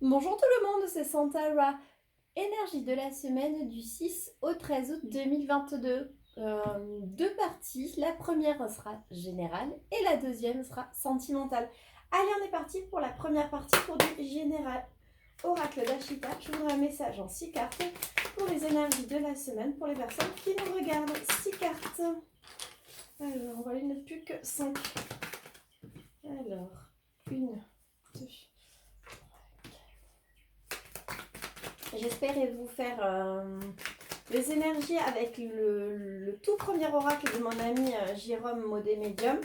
Bonjour tout le monde, c'est Santara. Énergie de la semaine du 6 au 13 août 2022. Deux parties. La première sera générale et la deuxième sera sentimentale. Allez, on est parti pour la première partie pour du général. Oracle d'Ashita, je voudrais un message en 6 cartes pour les énergies de la semaine pour les personnes qui nous regardent. 6 cartes. Alors, voilà, il ne plus que 5. Alors, 1, 2. J'espérais vous faire les énergies avec le tout premier oracle de mon ami Jérôme Modé Medium,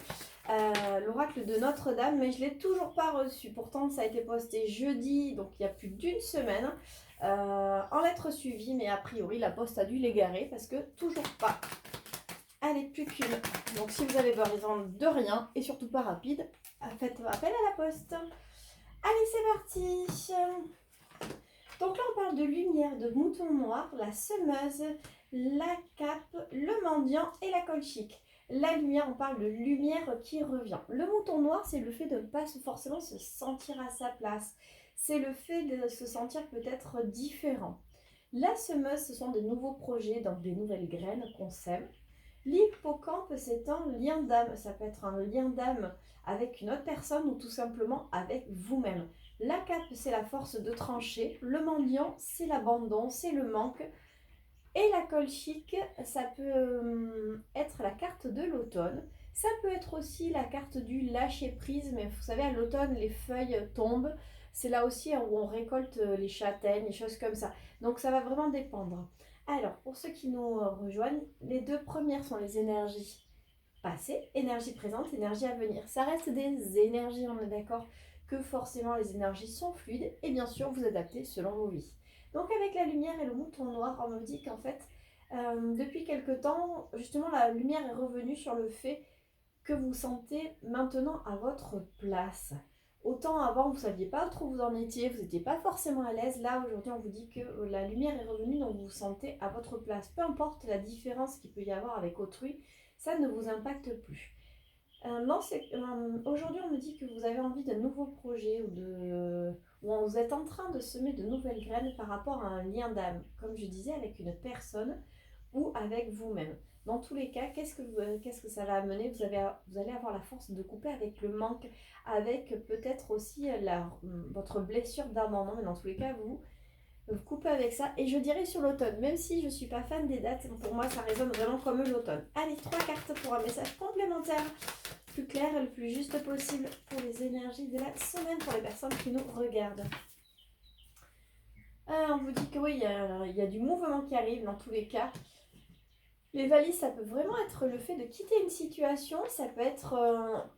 l'oracle de Notre-Dame, mais je ne l'ai toujours pas reçu. Pourtant, ça a été posté jeudi, donc il y a plus d'une semaine, en lettres suivies, mais a priori, la poste a dû l'égarer parce que toujours pas. Allez, plus qu'une. Donc, si vous avez besoin de rien et surtout pas rapide, faites appel à la poste. Allez, c'est parti. Donc là, on parle de lumière, de mouton noir, la semeuse, la cape, le mendiant et la colchique. La lumière, on parle de lumière qui revient. Le mouton noir, c'est le fait de ne pas forcément se sentir à sa place. C'est le fait de se sentir peut-être différent. La semeuse, ce sont des nouveaux projets, donc des nouvelles graines qu'on sème. L'hippocampe, c'est un lien d'âme. Ça peut être un lien d'âme avec une autre personne ou tout simplement avec vous-même. La cape, c'est la force de trancher. Le mendiant, c'est l'abandon, c'est le manque. Et la colchique, ça peut être la carte de l'automne. Ça peut être aussi la carte du lâcher-prise. Mais vous savez, à l'automne, les feuilles tombent. C'est là aussi où on récolte les châtaignes, les choses comme ça. Donc ça va vraiment dépendre. Alors, pour ceux qui nous rejoignent, les deux premières sont les énergies passées, énergie présente, énergie à venir. Ça reste des énergies, on est d'accord que forcément les énergies sont fluides et bien sûr vous adaptez selon vos vies. Donc avec la lumière et le mouton noir, on me dit qu'en fait, depuis quelque temps, justement la lumière est revenue sur le fait que vous sentez maintenant à votre place. Autant avant, vous ne saviez pas trop où vous en étiez, vous n'étiez pas forcément à l'aise. Là, aujourd'hui, on vous dit que la lumière est revenue, donc vous vous sentez à votre place. Peu importe la différence qu'il peut y avoir avec autrui, ça ne vous impacte plus. Aujourd'hui, on me dit que vous avez envie de nouveaux projets ou vous êtes en train de semer de nouvelles graines par rapport à un lien d'âme, comme je disais, avec une personne ou avec vous-même. Dans tous les cas, qu'est-ce que ça va amener vous allez avoir la force de couper avec le manque, avec peut-être aussi votre blessure d'abandon, mais dans tous les cas, vous coupez avec ça. Et je dirais sur l'automne, même si je ne suis pas fan des dates, pour moi, ça résonne vraiment comme l'automne. Allez, 3 cartes pour un message complémentaire, plus clair et le plus juste possible pour les énergies de la semaine, pour les personnes qui nous regardent. On vous dit que oui, il y a du mouvement qui arrive dans tous les cas. Les valises, ça peut vraiment être le fait de quitter une situation, ça peut être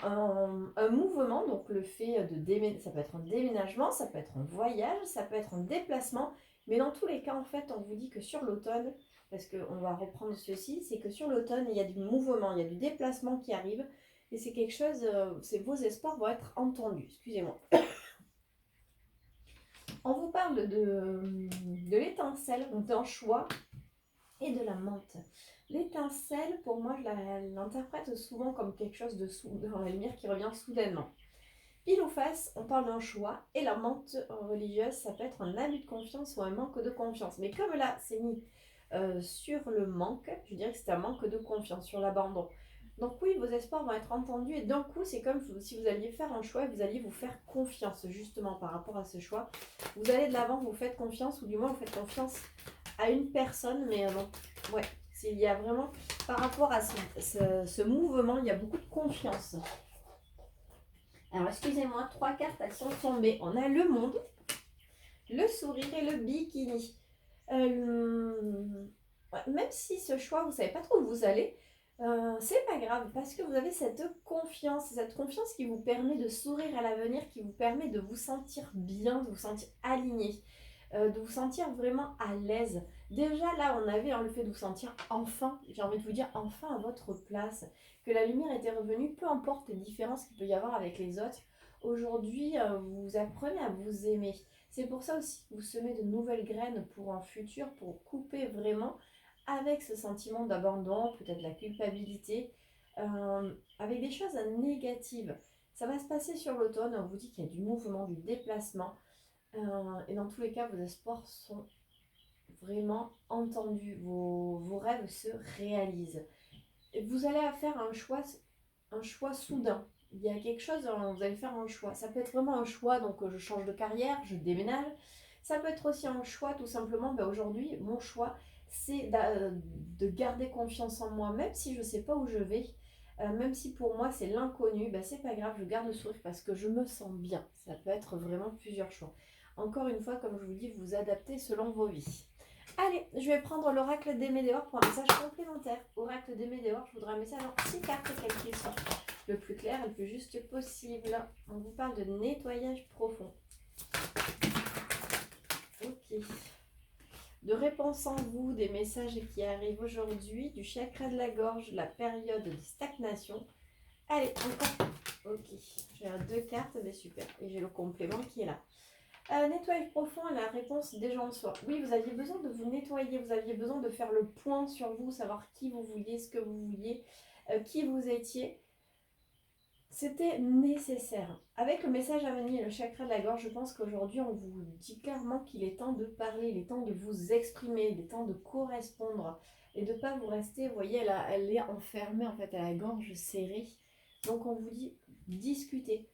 un mouvement, donc le fait de déménager, ça peut être un déménagement, ça peut être un voyage, ça peut être un déplacement, mais dans tous les cas, en fait, on vous dit que sur l'automne, parce qu'on va reprendre ceci, c'est que sur l'automne, il y a du mouvement, il y a du déplacement qui arrive, et c'est quelque chose, vos espoirs vont être entendus, excusez-moi. On vous parle de l'étincelle, d'un choix, et de la menthe. L'étincelle, pour moi, je l'interprète souvent comme quelque chose dans la lumière qui revient soudainement. Pile ou face, on parle d'un choix, et la menthe religieuse, ça peut être un abus de confiance ou un manque de confiance. Mais comme là, c'est mis sur le manque, je dirais que c'est un manque de confiance, sur l'abandon. Donc oui, vos espoirs vont être entendus, et d'un coup, c'est comme si vous alliez faire un choix et vous alliez vous faire confiance, justement, par rapport à ce choix. Vous allez de l'avant, vous faites confiance, ou du moins, vous faites confiance à une personne, mais bon, ouais, il y a vraiment, par rapport à ce mouvement, il y a beaucoup de confiance. Alors, excusez-moi, 3 cartes, elles sont tombées. On a le monde, le sourire et le bikini. Même si ce choix, vous ne savez pas trop où vous allez, c'est pas grave, parce que vous avez cette confiance qui vous permet de sourire à l'avenir, qui vous permet de vous sentir bien, de vous sentir aligné, de vous sentir vraiment à l'aise. Déjà là, on avait le fait de vous sentir enfin, j'ai envie de vous dire enfin à votre place, que la lumière était revenue, peu importe les différences qu'il peut y avoir avec les autres. Aujourd'hui, vous apprenez à vous aimer. C'est pour ça aussi que vous semez de nouvelles graines pour un futur, pour couper vraiment avec ce sentiment d'abandon, peut-être la culpabilité, avec des choses négatives. Ça va se passer sur l'automne, on vous dit qu'il y a du mouvement, du déplacement. Et dans tous les cas, vos espoirs sont vraiment entendus. Vos rêves se réalisent. Et vous allez faire un choix soudain. Il y a quelque chose, vous allez faire un choix. Ça peut être vraiment un choix, donc je change de carrière, je déménage. Ça peut être aussi un choix, tout simplement, aujourd'hui, mon choix, c'est de garder confiance en moi, même si je ne sais pas où je vais, même si pour moi c'est l'inconnu, c'est pas grave, je garde le sourire parce que je me sens bien. Ça peut être vraiment plusieurs choix. Encore une fois, comme je vous dis, vous adaptez selon vos vies. Allez, je vais prendre l'oracle des Météores pour un message complémentaire. Oracle des Météores, je voudrais un message en 6 cartes, quel qu'il soit. Le plus clair et le plus juste possible. On vous parle de nettoyage profond. Ok. De réponse en vous, des messages qui arrivent aujourd'hui, du chakra de la gorge, la période de stagnation. Allez, encore. Ok, j'ai 2 cartes, mais super. Et j'ai le complément qui est là. Nettoyage profond, la réponse déjà en soi. Oui, vous aviez besoin de vous nettoyer, vous aviez besoin de faire le point sur vous, savoir qui vous vouliez, ce que vous vouliez, qui vous étiez. C'était nécessaire. Avec le message à venir, le chakra de la gorge, je pense qu'aujourd'hui, on vous dit clairement qu'il est temps de parler, il est temps de vous exprimer, il est temps de correspondre et de ne pas vous rester, vous voyez, elle est enfermée en fait à la gorge serrée. Donc on vous dit discutez.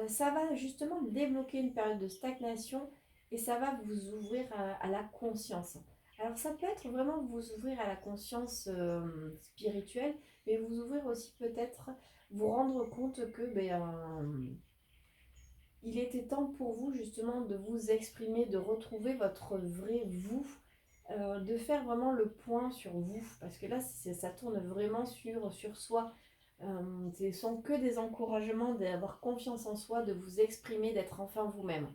Ça va justement débloquer une période de stagnation et ça va vous ouvrir à la conscience. Alors ça peut être vraiment vous ouvrir à la conscience spirituelle, mais vous ouvrir aussi peut-être, vous rendre compte que il était temps pour vous justement de vous exprimer, de retrouver votre vrai vous, de faire vraiment le point sur vous, parce que là ça tourne vraiment sur soi. Ce ne sont que des encouragements d'avoir confiance en soi, de vous exprimer, d'être enfin vous-même.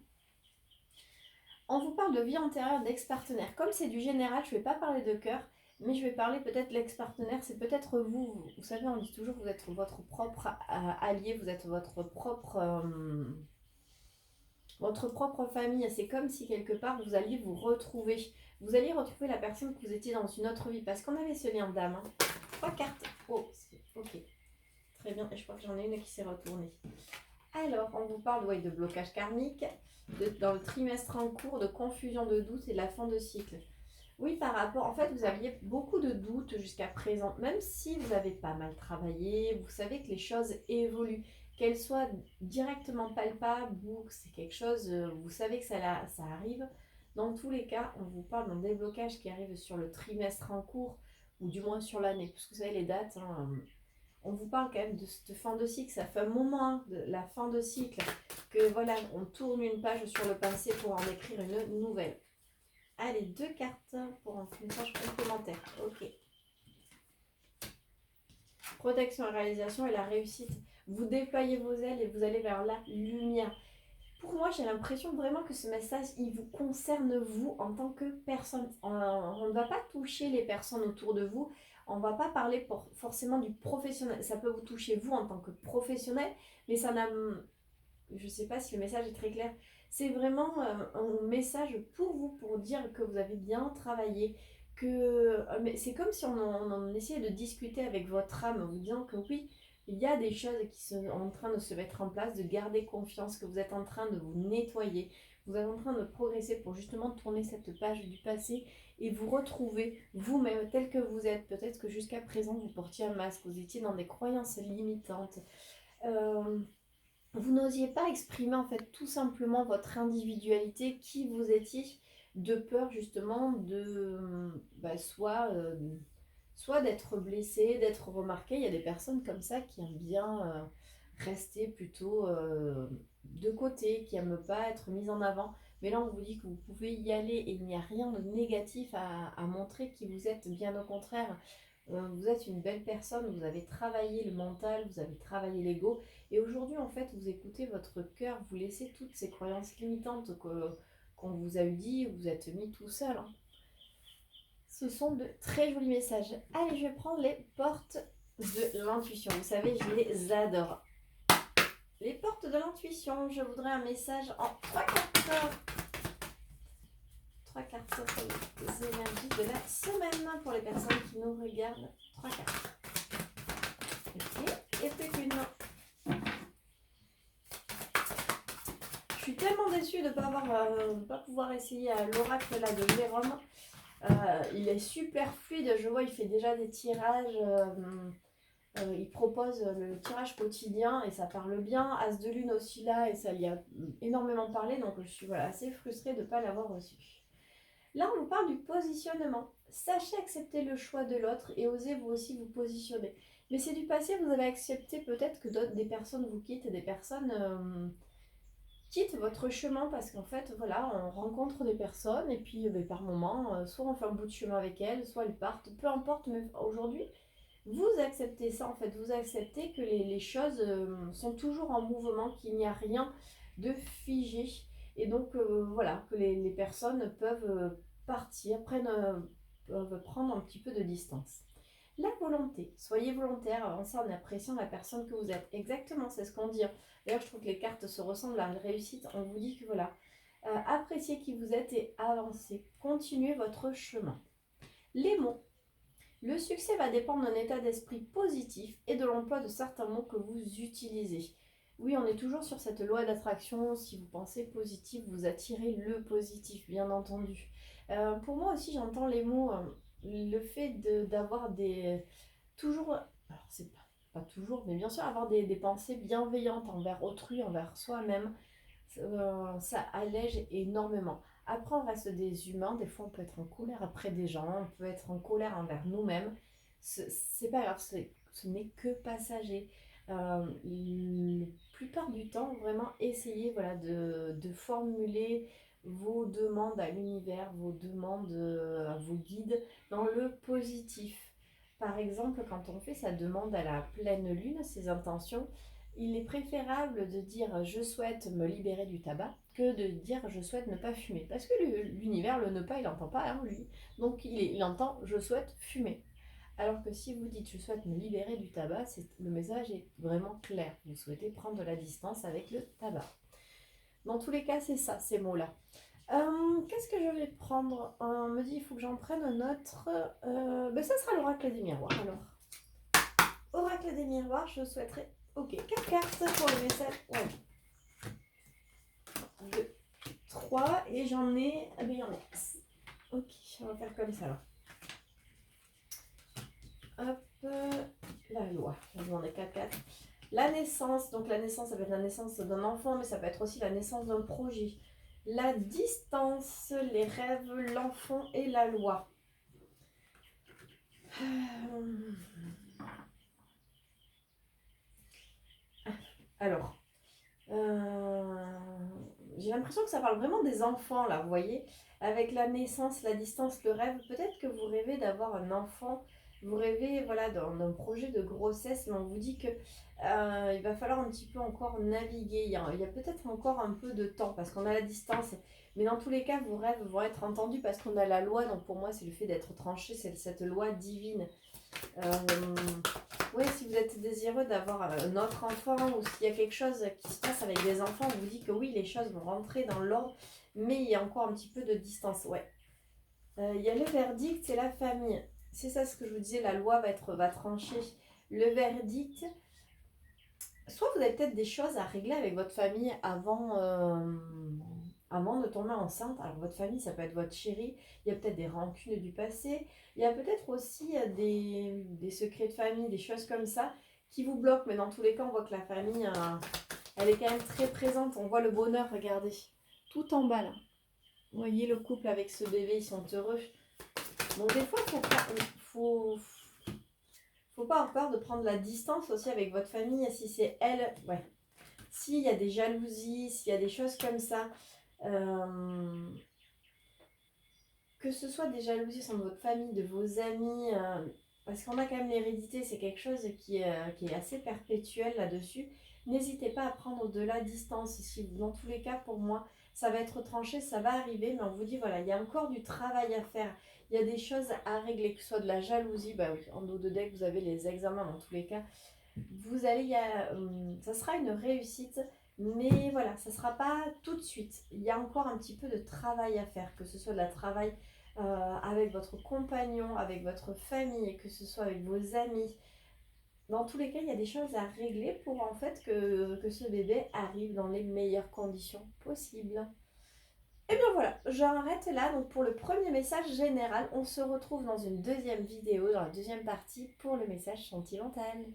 On vous parle de vie antérieure d'ex-partenaire. Comme c'est du général, je ne vais pas parler de cœur, mais je vais parler peut-être de l'ex-partenaire. C'est peut-être vous. Vous savez, on dit toujours que vous êtes votre propre allié, vous êtes votre propre famille. C'est comme si quelque part vous alliez vous retrouver. Vous alliez retrouver la personne que vous étiez dans une autre vie, parce qu'on avait ce lien d'âme. 3 cartes. Oh, ok. Très bien, et je crois que j'en ai une qui s'est retournée. Alors, on vous parle de blocage karmique, dans le trimestre en cours, de confusion, de doute et de la fin de cycle. Oui, par rapport, en fait, vous aviez beaucoup de doutes jusqu'à présent, même si vous avez pas mal travaillé, vous savez que les choses évoluent, qu'elles soient directement palpables ou que c'est quelque chose, vous savez que ça arrive. Dans tous les cas, on vous parle d'un déblocage qui arrive sur le trimestre en cours, ou du moins sur l'année, parce que vous savez les dates, on vous parle quand même de cette fin de cycle. Ça fait un moment de la fin de cycle que voilà, on tourne une page sur le passé pour en écrire une nouvelle. Allez, 2 cartes pour un message complémentaire. Ok. Protection et réalisation et la réussite. Vous déployez vos ailes et vous allez vers la lumière. Pour moi, j'ai l'impression vraiment que ce message, il vous concerne vous en tant que personne. On ne va pas toucher les personnes autour de vous. On ne va pas parler forcément du professionnel. Ça peut vous toucher vous en tant que professionnel, mais ça n'a... Je ne sais pas si le message est très clair. C'est vraiment un message pour vous, pour dire que vous avez bien travaillé. Mais c'est comme si on essayait de discuter avec votre âme, en vous disant que oui, il y a des choses qui sont en train de se mettre en place, de garder confiance, que vous êtes en train de vous nettoyer, vous êtes en train de progresser pour justement tourner cette page du passé et vous retrouver vous-même tel que vous êtes. Peut-être que jusqu'à présent, vous portiez un masque, vous étiez dans des croyances limitantes. Vous n'osiez pas exprimer en fait tout simplement votre individualité, qui vous étiez, de peur justement de soit d'être blessé, d'être remarqué. Il y a des personnes comme ça qui aiment bien rester plutôt de côté, qui n'aiment pas être mises en avant. Mais là, on vous dit que vous pouvez y aller et il n'y a rien de négatif à montrer qui vous êtes, bien au contraire. Vous êtes une belle personne, vous avez travaillé le mental, vous avez travaillé l'ego. Et aujourd'hui, en fait, vous écoutez votre cœur, vous laissez toutes ces croyances limitantes qu'on vous a eu dit, vous êtes mis tout seul. Ce sont de très jolis messages. Allez, je vais prendre les portes de l'intuition. Vous savez, je les adore. Les portes de l'intuition, je voudrais un message en 3 cartes. 3 cartes pour les énergies de la semaine pour les personnes qui nous regardent. 3 cartes. Ok, et plus qu'une. suis tellement déçue de ne pas pouvoir essayer l'oracle là de Jérôme. Il est super fluide, je vois, il fait déjà des tirages. Il propose le tirage quotidien et ça parle bien. As de lune aussi là et ça lui a énormément parlé, donc je suis assez frustrée de ne pas l'avoir reçu. Là, on vous parle du positionnement. Sachez accepter le choix de l'autre et osez vous aussi vous positionner. Mais c'est du passé, vous avez accepté peut-être que des personnes vous quittent, des personnes quittent votre chemin parce qu'en fait, voilà, on rencontre des personnes et puis par moment, soit on fait un bout de chemin avec elles, soit elles partent, peu importe, mais aujourd'hui, vous acceptez ça en fait, vous acceptez que les choses sont toujours en mouvement, qu'il n'y a rien de figé. Et donc voilà, que les personnes peuvent partir, peuvent prendre un petit peu de distance. La volonté, soyez volontaire, avancez en appréciant la personne que vous êtes. Exactement, c'est ce qu'on dit. D'ailleurs, je trouve que les cartes se ressemblent à une réussite. On vous dit que voilà, appréciez qui vous êtes et avancez. Continuez votre chemin. Les mots. Le succès va dépendre d'un état d'esprit positif et de l'emploi de certains mots que vous utilisez. Oui, on est toujours sur cette loi d'attraction. Si vous pensez positif, vous attirez le positif, bien entendu. Pour moi aussi, j'entends les mots, le fait d'avoir toujours, alors c'est pas toujours, mais bien sûr, avoir des pensées bienveillantes envers autrui, envers soi-même, ça allège énormément. Après, on reste des humains. Des fois, on peut être en colère après des gens. On peut être en colère envers nous-mêmes. C'est pas grave. Ce n'est que passager. La plupart du temps, vraiment, essayez voilà, de formuler vos demandes à l'univers, vos demandes à vos guides dans le positif. Par exemple, quand on fait sa demande à la pleine lune, ses intentions, il est préférable de dire je souhaite me libérer du tabac que de dire je souhaite ne pas fumer. Parce que l'univers, le ne pas, il n'entend pas, hein, lui. Donc il entend je souhaite fumer. Alors que si vous dites je souhaite me libérer du tabac, le message est vraiment clair. Vous souhaitez prendre de la distance avec le tabac. Dans tous les cas, c'est ça, ces mots-là. Qu'est-ce que je vais prendre? On me dit il faut que j'en prenne un autre. Ça sera l'oracle des miroirs. Alors, oracle des miroirs, je souhaiterais. Ok, 4 cartes pour le message. Ouais. 2, 3 et j'en ai. Ah ben il y en a. Ok, on va faire comme ça là. Hop, la loi. Je vais demander 4 4. La naissance, donc la naissance, ça peut être la naissance d'un enfant, mais ça peut être aussi la naissance d'un projet. La distance, les rêves, l'enfant et la loi. Alors, j'ai l'impression que ça parle vraiment des enfants là, vous voyez, avec la naissance, la distance, le rêve. Peut-être que vous rêvez d'avoir un enfant, vous rêvez voilà d'un projet de grossesse, mais on vous dit que il va falloir un petit peu encore naviguer. Il y a peut-être encore un peu de temps parce qu'on a la distance, mais dans tous les cas, vos rêves vont être entendus parce qu'on a la loi. Donc pour moi, c'est le fait d'être tranché, c'est cette loi divine. Oui, si vous êtes désireux d'avoir un autre enfant ou s'il y a quelque chose qui se passe avec des enfants, on vous dit que oui, les choses vont rentrer dans l'ordre, mais il y a encore un petit peu de distance. Ouais. Il y a le verdict, c'est la famille. C'est ça ce que je vous disais, la loi va trancher. Le verdict, soit vous avez peut-être des choses à régler avec votre famille avant de tomber enceinte. Alors votre famille, ça peut être votre chéri, il y a peut-être des rancunes du passé, il y a peut-être aussi des secrets de famille, des choses comme ça qui vous bloquent. Mais dans tous les cas, on voit que la famille, elle est quand même très présente. On voit le bonheur, regardez, tout en bas là. Vous voyez le couple avec ce bébé, ils sont heureux. Donc des fois, faut pas avoir peur de prendre la distance aussi avec votre famille. Si c'est elle, ouais. S'il y a des jalousies, s'il y a des choses comme ça, que ce soit des jalousies sur votre famille, de vos amis, parce qu'on a quand même l'hérédité, c'est quelque chose qui est assez perpétuel là-dessus. N'hésitez pas à prendre de la distance. Dans tous les cas, pour moi, ça va être tranché, ça va arriver, mais on vous dit, voilà, il y a encore du travail à faire. Il y a des choses à régler, que ce soit de la jalousie, bah oui, en dos de deck, vous avez les examens dans tous les cas. Ça sera une réussite, mais voilà, ça ne sera pas tout de suite. Il y a encore un petit peu de travail à faire, que ce soit de la travail avec votre compagnon, avec votre famille, que ce soit avec vos amis. dans tous les cas, il y a des choses à régler pour en fait que ce bébé arrive dans les meilleures conditions possibles. Et bien voilà, j'arrête là donc pour le premier message général. On se retrouve dans une deuxième vidéo, dans la deuxième partie pour le message sentimental.